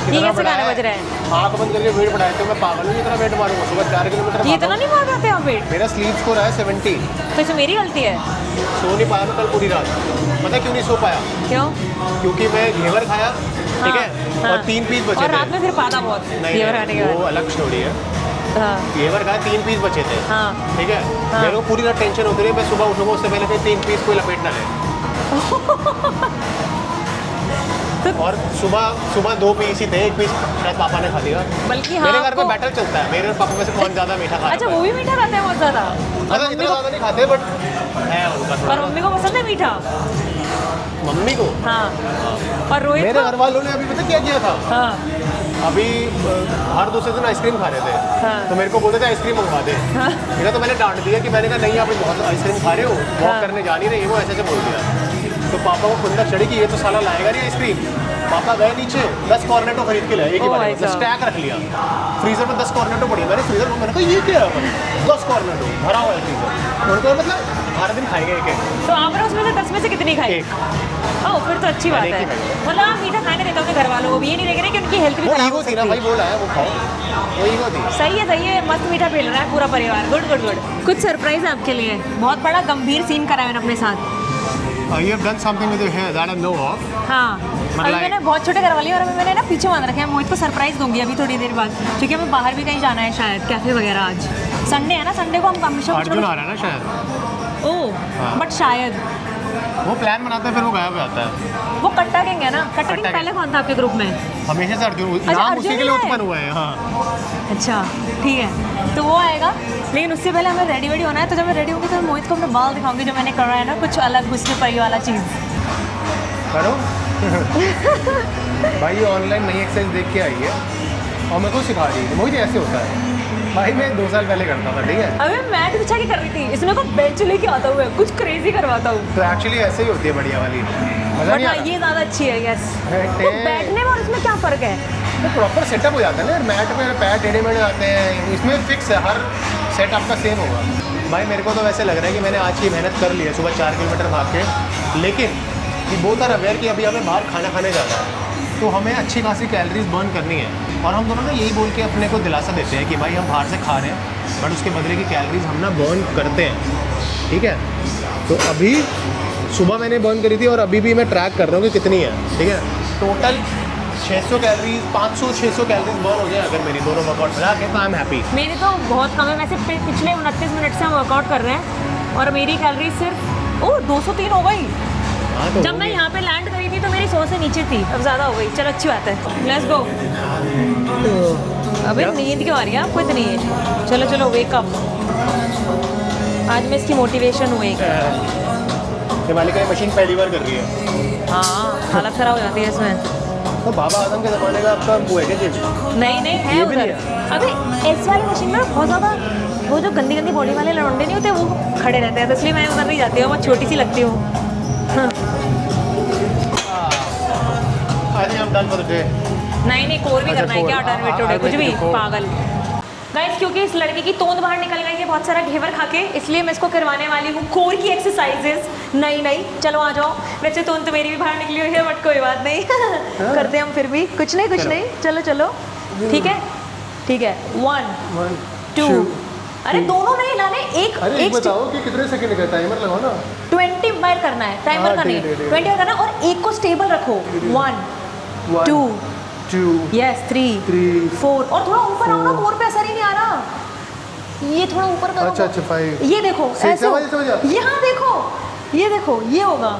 इतना बड़ा है, बज रहा है। आँख बंद करके वेट बढ़ाए तो मैं पागल हूँ, इतना वेट मारूंगा सुबह 4 किलोमीटर। ये इतना नहीं मार पाते आप वेट? मेरा स्लीप स्कोर है 70। तो इसमें मेरी गलती है? सो नहीं पाया मैं कल पूरी रात। पता क्यों नहीं सो पाया? क्यों? क्योंकि मैं घेवर खाया, ठीक है, और 3 पीस बचे और थे। रात में फिर पादा बहुत नहीं, घेवर खाने के वो बाद। अलग स्टोरी है। हाँ घेवर खाया 3 पीस बचे थे, हाँ ठीक है। मेरे को पूरी रात टेंशन होती रही, मैं सुबह उठूंगा उससे पहले फिर 3 पीस कोई लपेट ना ले। और सुबह 2 पीस ही थे, 1 पीस शायद पापा ने खा लिया। बल्कि मेरे हाँ घर में बैटल चलता है, मेरे और पापा में से कौन ज्यादा मीठा खाता है। अच्छा वो भी मीठा खाते हैं बहुत ज्यादा? मतलब इतना ज्यादा नहीं खाते बट है उनका थोड़ा। पर मम्मी को पसंद है मीठा? मम्मी को? हाँ। और रोहित मेरे को? घर वालों ने अभी पता क्या किया था, हाँ अभी हर दूसरे दिन आइसक्रीम खा रहे थे। हाँ। तो मेरे को बोलते थे आइसक्रीम मंगवा दे। हाँ। मेरा तो मैंने डांट दिया कि मैंने कहा नहीं आप बहुत आइसक्रीम खा रहे हो, वॉक हाँ। करने जा नहीं रही, वो ऐसे बोल दिया। तो पापा को खुंदक चढ़ी कि ये तो साला लाएगा नहीं आइसक्रीम। पापा गए नीचे 10 कॉर्नेटो खरीद के लाए एक ही बार में, स्टैक रख लिया फ्रीजर में। 10 कॉर्नेटो पड़ी, मैंने फ्रीजर में, मैंने कहा ये क्या है, 10 कॉर्नेटो भरा हुआ है फ्रीजर। उनको मतलब हर दिन खाएंगे एक। तो आपने उसमें से 10 में से कितनी खाई? 1। ओह फिर तो अच्छी बात मैंने है। एक ही खाई। मतलब आप मीठा खाने देते हो अपने घर वालों को भी, ये नहीं देख रहे कि उनकी हेल्थ भी वो खराब ईगो हो थी ना सकती भाई, है। बोला है वो खाओ, वो ईगो थी। सही है, मस्त मीठा पेल रहा है पूरा परिवार। Good good good. कुछ सरप्राइज है आपके लिए, बहुत बड़ा गंभीर सीन करा है मैंने अपने साथ। You have done something with your hair that I know of. हाँ अभी मैंने बहुत छोटे करवा लिए और अभी मैंने ना पीछे बांध रखे हैं। मोहित को सरप्राइज दूंगी अभी थोड़ी देर बाद, क्योंकि हमें बाहर भी कहीं जाना है शायद, कैफे वगैरह। आज संडे है ना, संडे को हम हमेशा अर्जुन आ रहा है ना शायद, ओह बट शायद वो प्लान बनाता है फिर वो गायब हो जाता है। वो कट्टा गैंग है ना। कट्टा गैंग कट्टा पहले कौन था आपके ग्रुप में? हमेशा से अर्जुन, अच्छा, नाम अर्जुन उसी के ही लिए है? उत्पन्न हुआ है। हाँ अच्छा ठीक है, तो वो आएगा। लेकिन उससे पहले हमें रेडी वेडी होना है। तो जब मैं रेडी होंगी तो मैं मोहित को अपने बाल दिखाऊंगी जो मैंने करा है ना, कुछ अलग हुस्न परी वाला चीज़। करो। भाई ये ऑनलाइन नई एक्सरसाइज देख के आई है और मेरे को सिखा रही है, मोहित ऐसे होता है। भाई मैं 2 साल पहले करता था, ठीक है। अबे मैट बिछा के कर रही थी, इसमें को बेंच लेके आता हुआ कुछ क्रेजी करवाता हूँ। तो एक्चुअली ऐसे ही होती है बढ़िया वाली, मजा बट नहीं हाँ आता। ये ज़्यादा अच्छी है। यस तो बैठने में और इसमें क्या फ़र्क है? तो प्रॉपर सेटअप हो जाता है ना यार, मैट पे पैर टेढ़े मेढ़े आते हैं, इसमें फिक्स है, हर सेट आपका सेम होगा। भाई मेरे को तो वैसे लग रहा है कि मैंने आज की मेहनत कर ली है सुबह 4 किलोमीटर भाग के। लेकिन ये बहुत सारा अवेयर कि अभी हमें बाहर खाना खाने जाना है, तो हमें अच्छी खासी कैलोरीज बर्न करनी है। और हम दोनों ना यही बोल के अपने को दिलासा देते हैं कि भाई हम बाहर से खा रहे हैं बट उसके बदले की कैलोरीज हम ना बर्न करते हैं, ठीक है। तो अभी सुबह मैंने बर्न करी थी और अभी भी मैं ट्रैक कर रहा हूँ कि कितनी है, ठीक है। टोटल 600 कैलोरीज, 500-600 कैलोरीज बर्न हो जाए अगर मेरी दोनों वर्कआउट मिला के, तो आई एम हैप्पी। मेरी तो बहुत कम है वैसे। पिछले 29 मिनट से हम वर्कआउट कर रहे हैं और मेरी कैलोरी सिर्फ 203 हो गई। हाँ तो जब मैं यहाँ पे लैंड करी थी तो मेरी 100 से नीचे थी, अब ज़्यादा हो गई। चलो अच्छी बात है, लेट्स गो। अबे नींद क्यों आ रही है आपको इतनी? चलो चलो वेकअप। आज मैं इसकी मोटिवेशन हुई। हिमालय की मशीन पहली बार कर रही है। हाँ हालत ख़राब हो जाती है इसमें। तो बाबा आदम के ज़माने का आपका वो है क्या जिम? नहीं है ये भी उधर। नहीं अबे इस वाली मशीन में बहुत ज़्यादा वो जो गंदी गंदी बॉडी वाले लौंडे नहीं होते वो खड़े रहते हैं, तो इसलिए मैं उधर नहीं जाती हूँ, मैं छोटी सी लगती हूँ। I think I am done for the day. नहीं कोर भी अच्छा, करना है कोर। क्या? टर्न वेट टुडे कुछ भी पागल। गाइस क्योंकि इस लड़के की तोंद बाहर निकल गई है बहुत सारा घेवर खा के, इसलिए मैं इसको करवाने वाली हूँ कोर की एक्सरसाइजेस। नहीं चलो आ जाओ। वैसे तोंद तो मेरी भी बाहर निकली हुई है बट कोई बात नहीं। करते हैं हम फिर भी। कुछ नहीं चलो ठीक है। 1 2 अरे दोनों नहीं लाने, एक अरे एक बताओ कि कितने सेकंड का टाइमर लगाओ ना। 20 बार करना है, टाइमर का नहीं, 20 बार करना है। और एक को स्टेबल रखो। 1 2 यस 3 4 और थोड़ा ऊपर आओ ना, कोर पे असर ही नहीं आ रहा। ये थोड़ा ऊपर करो। अच्छा 5 ये देखो ऐसे यहाँ देखो ये होगा,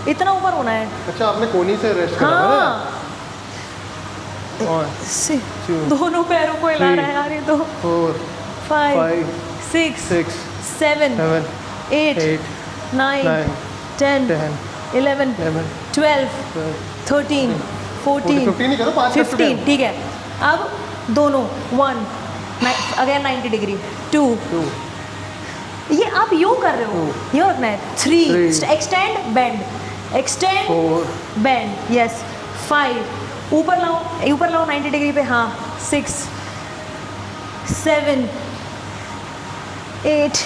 इतना ऊपर होना है। अच्छा आपने कोनी से रेस्ट करा है ना? दोनों पैरों को हिला रहा है यार ये तो। 4 5 6 7 8 9 10 11 12 13 14 15 ठीक है। अब दोनों 1 अगेन 90 डिग्री 2 ये आप यूँ कर रहे हो, यूँ रखना है। 3 एक्सटेंड बेंड यस। 5 ऊपर लाओ 90 डिग्री पे। हाँ 6 7 8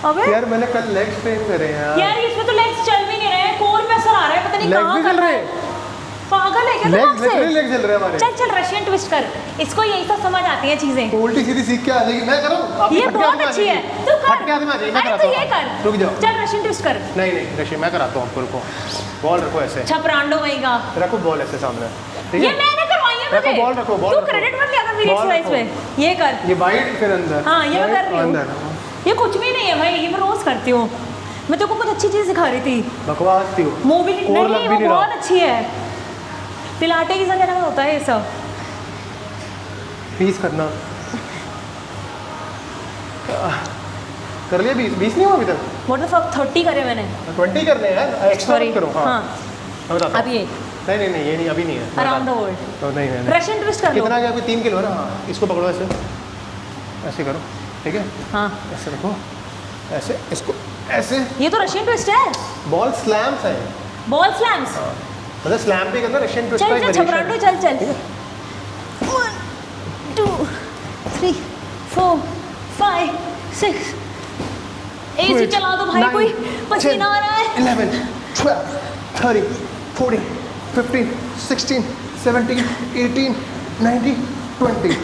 अबे यार मैंने कल लेग्स ट्रेन करे हैं यार इसमें तो लेग्स चल भी नहीं रहे हैं, कोर पे असर आ रहा है, पता नहीं कहाँ कर रहा है। पागल है क्या तुम लेग आपसे? लेग चल रहे हैं हमारे। चल चल रशियन ट्विस्ट कर, इसको यही सब समझ आती है चीजें। तो उल्टी सीधी सीख के आ जाएगी। मैं करूं? ये बहुत अच्छी है, तू कर। हट के आदमी आ जाएगी, मैं अरे कराता तू हूं। ये कर, रुक जाओ। चल रशियन ट्विस्ट कर। नहीं नहीं रशियन मैं कराता हूं आपको, रुको। बॉल रखो ऐसे, छपरांडो वहीगा। रखो बॉल ऐसे सामने, ठीक ये है? मैंने करवाई है रखो तुझे। बॉल, रखो बॉल, तू रखो। क्रेडिट मत लिया कर मेरी बॉल एक्सरसाइज रखो। पे। ये कर, ये वाइड फिर अंदर। हाँ ये मैं कर रही अंदर। हूँ। ये कुछ भी नहीं है भाई, ये मैं रोज करती हूँ। मैं तेरे को कुछ अच्छी चीज सिखा रही थी। बकवास थी वो। मोबिलिटी कोर लग नहीं, भी वो नहीं रहा। बहुत अच्छी है। पिलाटे की जगह होता है ये सब। प्लीज करना। कर लिया 20 नहीं हुआ अभी तक? व्हाट द फक, 30 करे मैंने। 20 करने हैं, एक्स्ट्रा सॉरी। करो। हाँ हाँ मैं बताता अब हूँ। ये नहीं नहीं नहीं ये नहीं, अभी नहीं है। अराउंड द वर्ल्ड तो नहीं नहीं नहीं। रशियन ट्विस्ट कर लो। कितना गया? अभी 3 किलो है ना। हाँ इसको पकड़ो ऐसे, ऐसे करो, ठीक है? हाँ ऐसे रखो, ऐसे इसको ऐसे। ये तो रशियन ट्विस्ट है। बॉल स्लैम्स है, बॉल स्लैम्स। मतलब स्लैम भी करना रशियन ट्विस्ट का चल एक चल वेरिएशन छपरांडो, है। चल चल। 1 2 3 4 5 6 एसी चला दो भाई, 9, कोई पसीना आ रहा है। 11 12 13 14 15 16 17 18 19 20।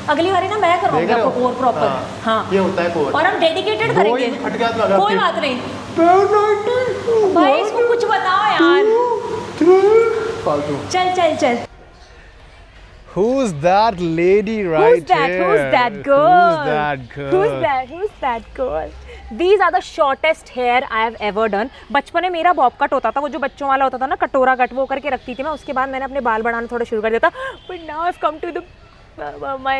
अगली बारी ना मैं करवाऊंगी देख रहे आपको हो? Core proper. हाँ, हाँ ये होता है कोर। और हम डेडिकेटेड दो करेंगे। ही फट गया तो लगा कोई के। बात नहीं भाई, इसको कुछ बताओ यार। फालतू। चल चल चल। Who's that lady Who's that? Who's that girl? Who's that girl? Who's that? Who's that girl? These are the shortest hair I have ever done. बचपन में मेरा बॉब कट होता था, वो जो बच्चों वाला होता था ना, कटोरा कट, वो करके रखती थी मैं। उसके बाद मैंने अपने बाल बढ़ाना थोड़ा शुरू कर दिया था। But now I've come to the my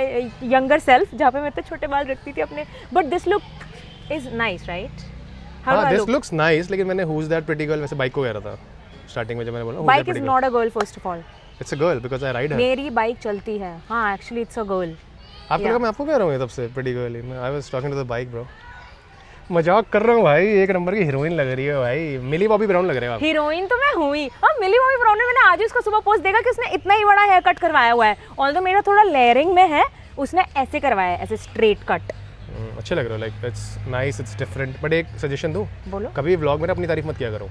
younger self, जहाँ पे मैं इतने छोटे बाल रखती थी अपने। But this look is nice, right? How do हाँ I this look? looks nice, लेकिन मैंने Who's that pretty girl वैसे बाइक को कह रहा था स्टार्टिंग में जब मैंने बोला Who's Bike that is pretty girl? not a girl first of all. It's a girl because I ride her. मेरी बाइक चलती है। हाँ एक्चुअली इट्स अ गर्ल। आपको लगा मैं आपको कह रहा हूँ ये तब से pretty girl? I was talking to the bike bro. मजाक कर रहा हूँ भाई, एक नंबर की हीरोइन लग रही है भाई। मिली बॉबी ब्राउन लग रहे हो आप। हीरोइन तो मैं हुई। और मिली बॉबी ब्राउन ने, मैंने आज ही उसका सुबह पोस्ट देखा कि उसने इतना ही बड़ा हेयर कट करवाया हुआ है। ऑल्दो मेरा थोड़ा लेयरिंग में है, उसने ऐसे करवाया है, ऐसे स्ट्रेट कट। अच्छे लग रहे हो, like it's nice, it's different. But एक सजेशन दूँ, बोलो। कभी व्लॉग में अपनी तारीफ मत किया करो।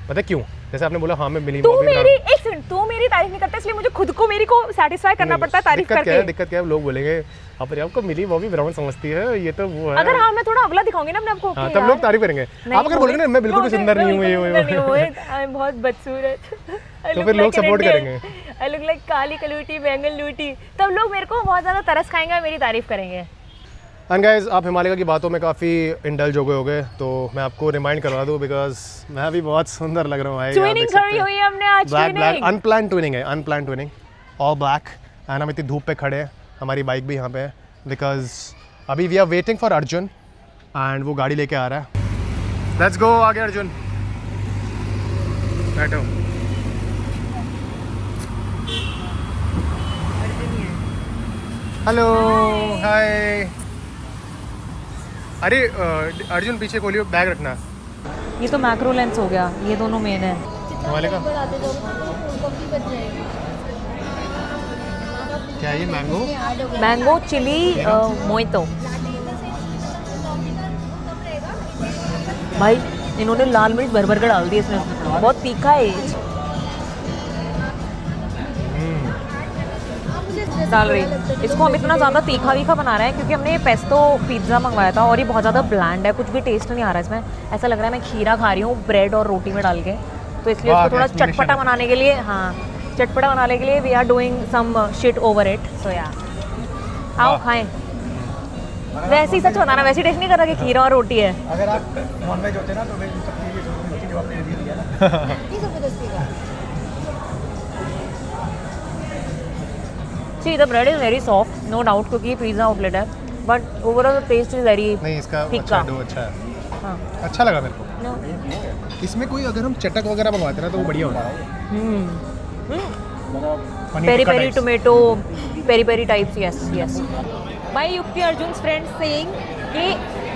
पता है क्यों? जैसे आपने बोला हाँ मैं मिली तू बॉबी मेरी, ब्राउन। एक सेकंड, तू मेरी तारीफ नहीं करता, इसलिए मुझे खुद को मेरी को सेटिस्फाई करना पड़ता है तारीफ करके। दिक्कत क्या है? लोग बोलेंगे आप आपको मिली बॉबी ब्राउन समझती है, ये तो वो है। अगर हाँ मैं थोड़ा अगला दिखाऊंगी ना अपने आपको, हाँ, तब लोग तारीफ करेंगे। आप अगर बोलेंगे ना मैं बिल्कुल भी सुंदर नहीं हूँ, ये I'm बहुत बदसूरत। तो फिर लोग सपोर्ट करेंगे। I look like काली कलूटी बैंगन लूटी, तब लोग मेरे को बहुत ज़्यादा तरस खाएंगे और मेरी तारीफ करेंगे। एंड गाइस, आप हिमालय की बातों में काफ़ी इंडल्ज हो गए होगे, तो मैं आपको रिमाइंड करवा दूं बिकॉज मैं भी बहुत सुंदर लग रहा हूँ भाई। ट्विनिंग करी हुई है हमने आज। ब्लैक अनप्लान ट्विनिंग है, unplanned twinning, all black. And हम इतनी धूप पे खड़े हैं, हमारी बाइक भी यहाँ पे है बिकॉज अभी we are waiting for Arjun and वो गाड़ी लेके आ रहा है। लेट्स गो, आगे अर्जुन, बैठो। हेलो, हाय। अरे अर्जुन पीछे खोलियो, बैग रखना। ये तो मैक्रो लेंस हो गया, ये दोनों मेन है। हिमालय का क्या है ये? Mango chilli mojito. भाई इन्होंने लाल मिर्च भर भर कर डाल दी इसमें, बहुत तीखा है ये। डाल रही इसको हम इतना ज़्यादा तीखा वीखा बना रहे हैं क्योंकि हमने ये पेस्टो पिज़्ज़ा मंगवाया था और ये बहुत ज़्यादा ब्लैंड है, कुछ भी टेस्ट नहीं आ रहा है इसमें। ऐसा लग रहा है मैं खीरा खा रही हूँ ब्रेड और रोटी में डाल के, तो इसलिए इसको थोड़ा चटपटा बनाने के लिए, हाँ चटपटा बनाने के लिए we are doing some shit over it. So yeah आओ खाएं। वैसे ही सच बताना, वैसे टेस्ट नहीं कर रहा कि खीरा और रोटी है। अगर आप नॉनवेज होते ना तो वेज सबकी ये जरूरत नहीं होती जो आपने रिव्यू दिया ना। ये जबरदस्ती का। See, the bread is very soft, no doubt, क्योंकि ये पिज़्ज़ा आउटलेट है, but overall the taste is very नहीं, इसका फिक्का। अच्छा डो अच्छा है। हाँ। अच्छा लगा मेरे को। इसमें कोई अगर हम चटक वगैरह मंगवाते ना तो वो बढ़िया होता है। Peri peri tomato, peri peri types, yes yes. भाई युक्ति अर्जुन फ्रेंड्स सेइंग कि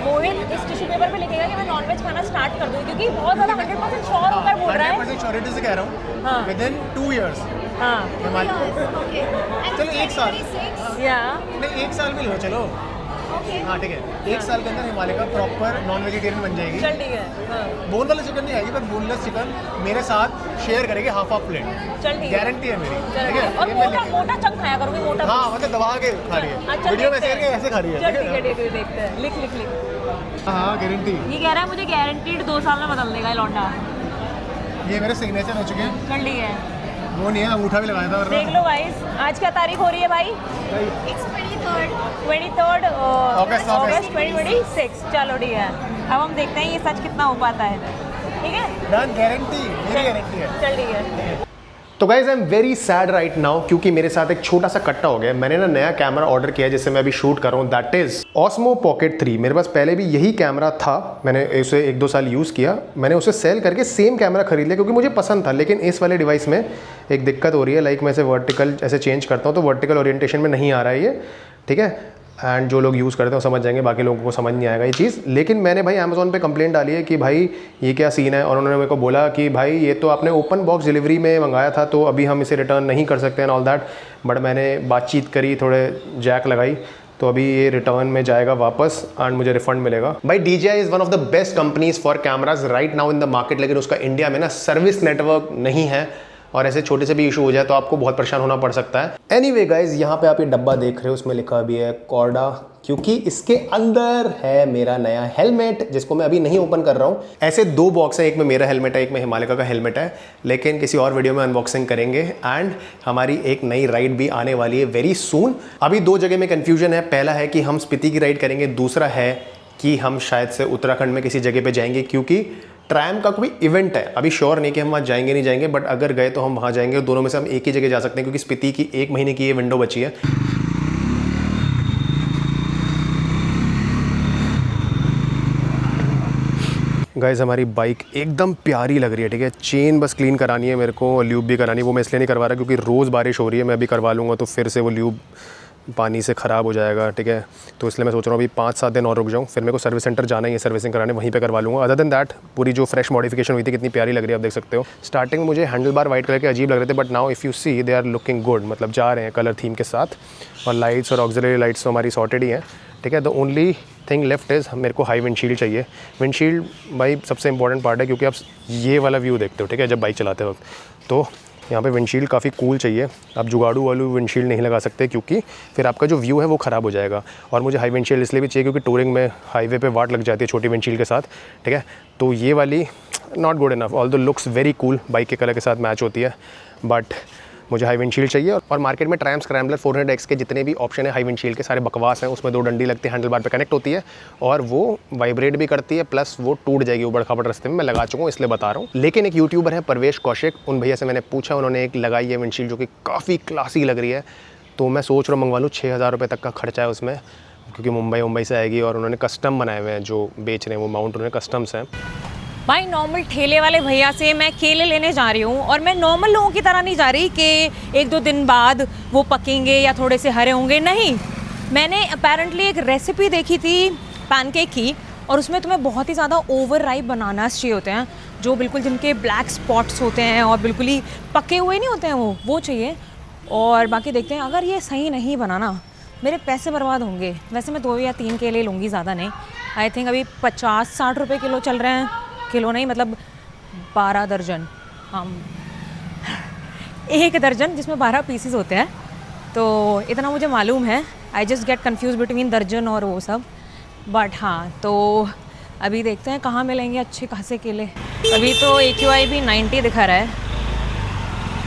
मोहित इस टिश्यू पेपर पे लिखेगा कि मैं नॉनवेज खाना स्टार्ट कर दूं, क्योंकि बहुत ज़्यादा 100% श्योर होकर बोल रहा है। 100% श्योरिटी से कह रहा हूँ। हाँ। विदिन 2 years हाँ चलो 1 साल या नहीं, 1 साल भी लो, चलो हाँ ठीक है, 1 साल के अंदर हिमालय का प्रॉपर नॉन वेजिटेरियन बन जाएगी। चल ठीक है। बोन वाला चिकन नहीं आएगी, पर बोनलेस चिकन मेरे साथ शेयर करेगी हाफ प्लेट। चल ठीक है, गारंटी है मेरी, चल ठीक है। और ये मैं मोटा मोटा चंक खाया करोगे, मोटा। हाँ मतलब दबा के खा रही है, अच्छा, वीडियो में देखते ऐसे हैं। ऐसे खा रही है, चल ठीक है। ठीक है, देखते हैं। लिख। हाँ गारंटी। ये कह रहा है मुझे गारंटीड 2 साल में बदल देगा ये लौंडा। ये मेरे सिग्नेचर हो चुके हैं। चल ठीक है, वो नहीं है, अंगूठा भी लगाया था देख लो गाइस। आज क्या तारीख हो रही है भाई? 23rd August, अगस्त 2026। चलो ठीक है, अब हम देखते हैं ये सच कितना हो पाता है। ठीक है, डन, गारंटी, मेरी गारंटी है। चल ठीक है। तो guys I am very sad right now, क्योंकि मेरे साथ एक छोटा सा कट्टा हो गया। मैंने ना नया कैमरा ऑर्डर किया जिससे मैं अभी शूट कर रहा हूँ, दैट इज Osmo Pocket 3। मेरे पास पहले भी यही कैमरा था, मैंने उसे 1-2 साल यूज़ किया। मैंने उसे सेल करके सेम कैमरा खरीद लिया क्योंकि मुझे पसंद था। लेकिन इस वाले डिवाइस में एक दिक्कत हो रही है, लाइक मैं इसे वर्टिकल ऐसे चेंज करता हूँ तो वर्टिकल ओरिएंटेशन में नहीं आ रहा है ये, ठीक है। एंड जो लोग यूज़ करते हैं वो समझ जाएंगे, बाकी लोगों को समझ नहीं आएगा ये चीज़। लेकिन मैंने भाई अमेज़ॉन पे कंप्लेंट डाली है कि भाई ये क्या सीन है, और उन्होंने मेरे को बोला कि भाई ये तो आपने ओपन बॉक्स डिलीवरी में मंगाया था तो अभी हम इसे रिटर्न नहीं कर सकते एंड ऑल दैट। बट मैंने बातचीत करी, थोड़े जैक लगाई, तो अभी ये रिटर्न में जाएगा वापस एंड मुझे रिफंड मिलेगा। भाई DJI is one of the best companies for cameras right now in the market, लेकिन उसका इंडिया में ना सर्विस नेटवर्क नहीं है, और ऐसे छोटे से भी इशू हो जाए तो आपको बहुत परेशान होना पड़ सकता है। एनीवे गाइज, यहाँ पे आप ये डब्बा देख रहे हो, उसमें लिखा भी है कॉर्डा, क्योंकि इसके अंदर है मेरा नया हेलमेट जिसको मैं अभी नहीं ओपन कर रहा हूँ। ऐसे 2 बॉक्स है, एक में मेरा हेलमेट है, एक में हिमालय का हेलमेट है, लेकिन किसी और वीडियो में अनबॉक्सिंग करेंगे। एंड हमारी एक नई राइड भी आने वाली है वेरी सून। अभी 2 जगह में कन्फ्यूजन है, पहला है कि हम स्पीति की राइड करेंगे, दूसरा है कि हम शायद से उत्तराखंड में किसी जगह पे जाएंगे, क्योंकि ट्रैम का कोई इवेंट है। अभी श्योर नहीं कि हम वहाँ जाएंगे नहीं जाएंगे, बट अगर गए तो हम वहाँ जाएंगे। दोनों में से हम एक ही जगह जा सकते हैं क्योंकि स्पीति की 1 महीने की ये विंडो बची है। गाइस हमारी बाइक एकदम प्यारी लग रही है, ठीक है। चेन बस क्लीन करानी है मेरे को, और ल्यूब भी करानी है। वो मैं इसलिए नहीं करवा रहा क्योंकि रोज़ बारिश हो रही है, मैं अभी करवा लूँगा तो फिर से वो ल्यूब पानी से ख़राब हो जाएगा, ठीक है। तो इसलिए मैं सोच रहा हूँ अभी 5-7 दिन और रुक जाऊँ, फिर मेरे को सर्विस सेंटर जाना ही है सर्विसिंग कराने, वहीं पे करवा लूँगा। अदर देन दैट पूरी जो फ्रेश मॉडिफिकेशन हुई थी कितनी प्यारी लग रही है, आप देख सकते हो। स्टार्टिंग में मुझे हैंडल बार वाइट कलर के अजीब लग रहे थे, but now if you see they are looking good, मतलब जा रहे हैं कलर थीम के साथ। और लाइट्स और ऑक्सिलरी लाइट्स तो हमारी सॉर्टेड ही हैं, ठीक है। The only thing left is मेरे को हाई विंडशील्ड चाहिए। विंडशील्ड भाई सबसे इंपॉर्टेंट पार्ट है, क्योंकि आप ये वाला व्यू देखते हो, ठीक है, जब बाइक चलाते वक्त, तो यहाँ पे विंडशील्ड काफ़ी कूल चाहिए। आप जुगाड़ू वाली विंडशील्ड नहीं लगा सकते क्योंकि फिर आपका जो व्यू है वो ख़राब हो जाएगा। और मुझे हाई विंडशील्ड इसलिए भी चाहिए क्योंकि टूरिंग में हाईवे पे वाट लग जाती है छोटी विंडशील्ड के साथ, ठीक है। तो ये वाली not good enough, although looks very cool, bike के कलर के साथ मैच होती है, बट मुझे हाई विंडशील्ड चाहिए। और मार्केट में ट्रायम्फ स्क्रैम्बलर 400X के जितने भी ऑप्शन है हाई विंडशील्ड के, सारे बकवास हैं। उसमें 2 डंडी लगती है, हैंडल बार पे कनेक्ट होती है और वो वाइब्रेट भी करती है, प्लस वो टूट जाएगी ऊबड़ खाबड़ रास्ते में। मैं लगा चुका हूँ इसलिए बता रहा हूँ। लेकिन एक यूट्यूबर है परवेश कौशिक, उन भैया से मैंने पूछा, उन्होंने एक लगाई है विंडशील्ड जो कि काफ़ी क्लासी लग रही है। तो मैं सोच रहा हूँ मंगवा लूँ, 6000 रुपये तक का खर्चा है उसमें, क्योंकि मुंबई से आएगी। और उन्होंने कस्टम बनाए हुए हैं, जो बेच रहे हैं वो माउंट उन्होंने कस्टम्स हैं। भाई नॉर्मल ठेले वाले भैया से मैं केले लेने जा रही हूँ, और मैं नॉर्मल लोगों की तरह नहीं जा रही कि 1-2 दिन बाद वो पकेंगे या थोड़े से हरे होंगे, नहीं। मैंने अपेरेंटली एक रेसिपी देखी थी पैनकेक की, और उसमें तुम्हें बहुत ही ज़्यादा ओवर राइप बनानास चाहिए होते हैं, जो बिल्कुल जिनके ब्लैक स्पॉट्स होते हैं और बिल्कुल ही पके हुए नहीं होते हैं, वो चाहिए। और बाकी देखते हैं, अगर ये सही नहीं बनाना मेरे पैसे बर्बाद होंगे। वैसे मैं 2 या 3 केले लूँगी, ज़्यादा नहीं। आई थिंक अभी 50-60 रुपये किलो चल रहे हैं, किलो नहीं मतलब 12 दर्जन, हम 1 दर्जन जिसमें 12 पीसेस होते हैं, तो इतना मुझे मालूम है। I just get confuse between दर्जन और वो सब, बट हाँ। तो अभी देखते हैं कहाँ मिलेंगे अच्छे खासे केले। अभी तो AQI भी 90 दिखा रहा है,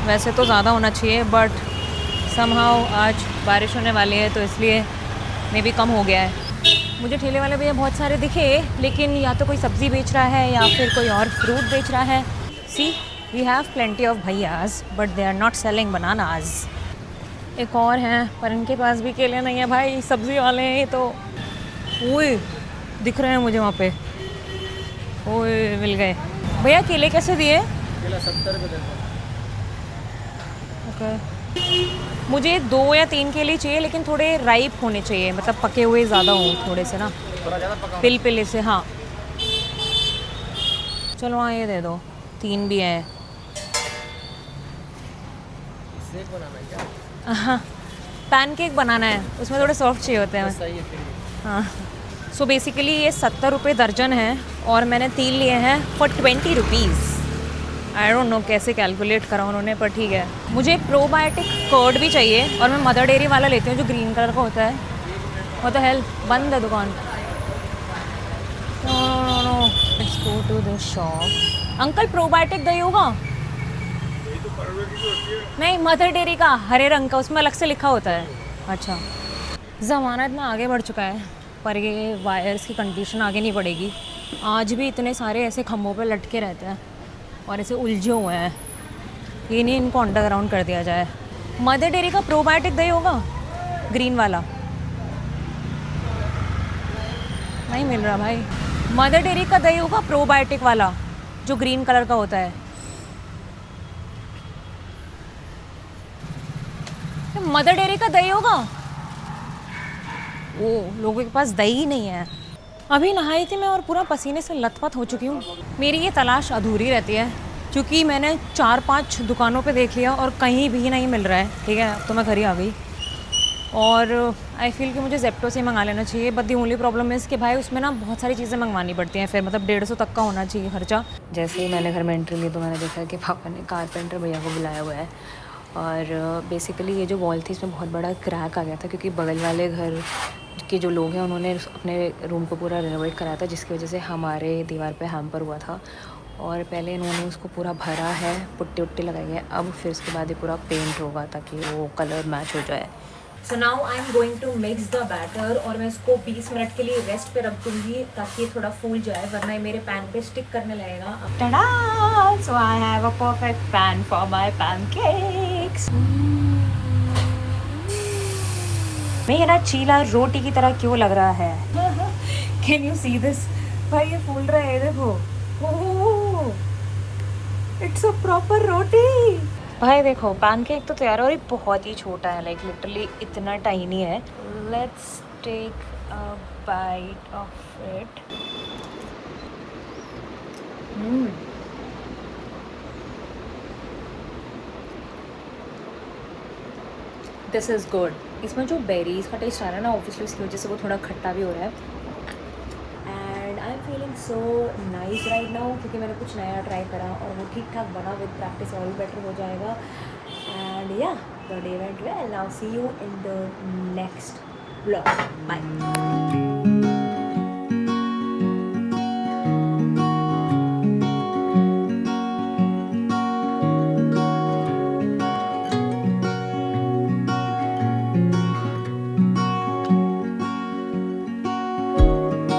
वैसे तो ज़्यादा होना चाहिए, बट समहाउ आज बारिश होने वाली है तो इसलिए मे बी कम हो गया है। मुझे ठेले वाले भैया बहुत सारे दिखे, लेकिन या तो कोई सब्ज़ी बेच रहा है या फिर कोई और फ्रूट बेच रहा है। See we have plenty of bhaiyas, but they are not selling bananas. एक और हैं, पर इनके पास भी केले नहीं है भाई, सब्ज़ी वाले हैं तो। ओए दिख रहे हैं मुझे वहाँ पे, ओए मिल गए। भैया केले कैसे दिए? केला 70 रुपये देता हूँ। ओके, मुझे 2 या 3 केले चाहिए, लेकिन थोड़े राइप होने चाहिए, मतलब पके हुए ज़्यादा हों थोड़े से ना, थोड़ा ज़्यादा पका पिल से। हाँ चलो हाँ ये दे दो, 3 भी हैं। शेक बनाना है क्या? हाँ पैनकेक बनाना है, उसमें थोड़े सॉफ्ट चाहिए होते हैं। सही है फिर। हाँ, सो बेसिकली ये 70 रुपये दर्जन है और मैंने 3 लिए हैं for 20 rupees. I don't know कैसे कैलकुलेट करा उन्होंने, पर ठीक है। मुझे प्रोबायोटिक कर्ड भी चाहिए और मैं मदर डेयरी वाला लेती हूँ जो ग्रीन कलर का होता है। व्हाट द हेल, बंद है दुकान। No, let's go to the shop. Uncle probiotic दही होगा? नहीं, मदर डेयरी का हरे रंग का, उसमें अलग से लिखा होता है। अच्छा, ज़माना इतना आगे बढ़ चुका है पर ये वायर्स की कंडीशन आगे नहीं बढ़ेगी। आज भी इतने सारे ऐसे खम्भों पे लटके रहते हैं और ऐसे उलझे हुए हैं। ये नहीं इनको अंडरग्राउंड कर दिया जाए। मदर डेयरी का प्रोबायोटिक दही होगा ग्रीन वाला? नहीं मिल रहा भाई। मदर डेयरी का दही होगा प्रोबायोटिक वाला जो ग्रीन कलर का होता है? मदर डेयरी का दही होगा? वो लोगों के पास दही ही नहीं है। अभी नहाई थी मैं और पूरा पसीने से लथपथ हो चुकी हूँ। मेरी ये तलाश अधूरी रहती है क्योंकि मैंने 4-5 दुकानों पे देख लिया और कहीं भी नहीं मिल रहा है। ठीक है, अब तो मैं घर ही आ गई और आई फील कि मुझे जेप्टो से मंगा लेना चाहिए। But the only problem is कि भाई उसमें ना बहुत सारी चीज़ें मंगवानी पड़ती हैं, फिर मतलब 150 तक का होना चाहिए खर्चा। जैसे ही मैंने घर में एंट्री ली तो मैंने देखा कि पापा ने कारपेंटर भैया को बुलाया हुआ है और बेसिकली ये जो वॉल थी इसमें बहुत बड़ा क्रैक आ गया था क्योंकि बगल वाले घर के जो लोग हैं उन्होंने अपने रूम को पूरा रेनोवेट कराया था, जिसकी वजह से हमारे दीवार पे हैम्पर हुआ था और पहले इन्होंने उसको पूरा भरा है, पुट्टी उट्टी लगाई है। अब फिर उसके बाद ये पूरा पेंट होगा ताकि वो कलर मैच हो जाए। So now I am going to mix the batter और मैं इसको 20 मिनट के लिए रेस्ट पे रख दूँगी ताकि ये थोड़ा फूल जाए, वरना ये मेरे पैन पे स्टिक करने लगेगा। Tada! So I have a perfect pan for my pancakes. मेरा चीला रोटी की तरह क्यों लग रहा है? Can you see this? भाई ये फूल रहा है, देखो। It's a proper roti. भाई देखो पैनकेक तो तैयार है और ये बहुत ही छोटा है, लाइक लिटरली इतना टाइनी है। Let's take a bite of it. This is good. इसमें जो बेरीज का टेस्ट आ रहा है ना, ऑब्वियसली उसकी वजह से वो थोड़ा खट्टा भी हो रहा है। And I am feeling so nice right now क्योंकि मैंने कुछ नया ट्राई करा और वो ठीक ठाक बना। विद प्रैक्टिस और भी बेटर हो जाएगा। एंड या the day went well. Now see you in the next vlog. Bye.